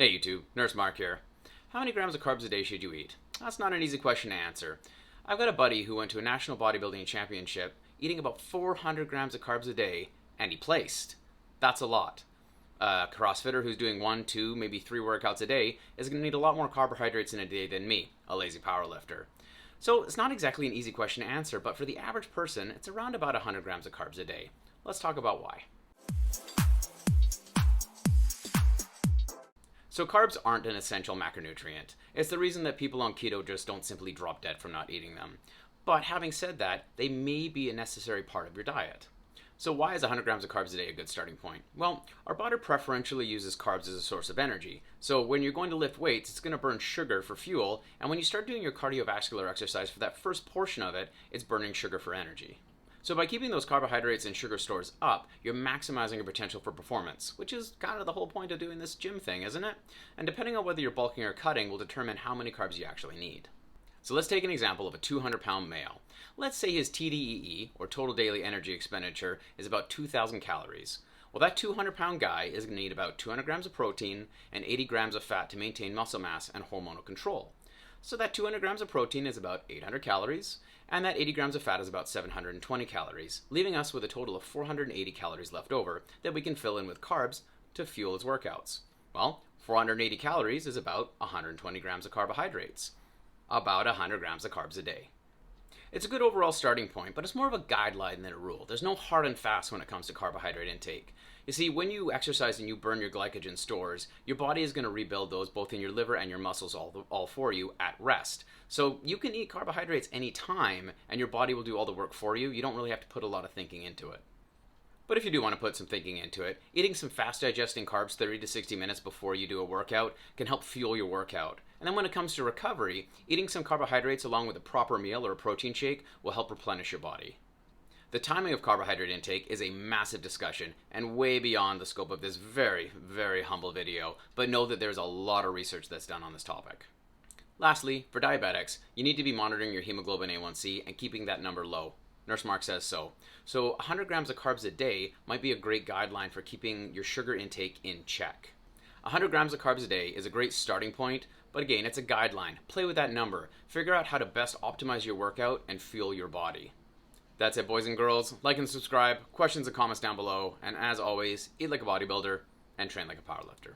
Hey YouTube, Nurse Marc here. How many grams of carbs a day should you eat? That's not an easy question to answer. I've got a buddy who went to a national bodybuilding championship eating about 400 grams of carbs a day, and he placed. That's a lot. A CrossFitter who's doing 1, 2, maybe 3 workouts a day is going to need a lot more carbohydrates in a day than me, a lazy powerlifter. So it's not exactly an easy question to answer, but for the average person, it's around about 100 grams of carbs a day. Let's talk about why. So carbs aren't an essential macronutrient. It's the reason that people on keto just don't simply drop dead from not eating them. But having said that, they may be a necessary part of your diet. So why is 100 grams of carbs a day a good starting point? Well, our body preferentially uses carbs as a source of energy. So when you're going to lift weights, it's going to burn sugar for fuel, and when you start doing your cardiovascular exercise for that first portion of it, it's burning sugar for energy. So by keeping those carbohydrates and sugar stores up, you're maximizing your potential for performance, which is kind of the whole point of doing this gym thing, isn't it? And depending on whether you're bulking or cutting will determine how many carbs you actually need. So let's take an example of a 200-pound male. Let's say his TDEE, or total daily energy expenditure, is about 2,000 calories. Well, that 200-pound guy is going to need about 200 grams of protein and 80 grams of fat to maintain muscle mass and hormonal control. So that 200 grams of protein is about 800 calories, and that 80 grams of fat is about 720 calories, leaving us with a total of 480 calories left over that we can fill in with carbs to fuel his workouts. Well, 480 calories is about 120 grams of carbohydrates, about 100 grams of carbs a day. It's a good overall starting point, but it's more of a guideline than a rule. There's no hard and fast when it comes to carbohydrate intake. You see, when you exercise and you burn your glycogen stores, your body is going to rebuild those both in your liver and your muscles all for you at rest. So you can eat carbohydrates anytime, and your body will do all the work for you. You don't really have to put a lot of thinking into it. But if you do want to put some thinking into it, eating some fast digesting carbs 30 to 60 minutes before you do a workout can help fuel your workout. And then when it comes to recovery, eating some carbohydrates along with a proper meal or a protein shake will help replenish your body. The timing of carbohydrate intake is a massive discussion and way beyond the scope of this very, very humble video, but know that there's a lot of research that's done on this topic. Lastly, for diabetics, you need to be monitoring your hemoglobin A1C and keeping that number low. Nurse Marc says so. So 100 grams of carbs a day might be a great guideline for keeping your sugar intake in check. 100 grams of carbs a day is a great starting point, but again, it's a guideline. Play with that number. Figure out how to best optimize your workout and fuel your body. That's it, boys and girls. Like and subscribe, questions and comments down below, and as always, eat like a bodybuilder and train like a powerlifter.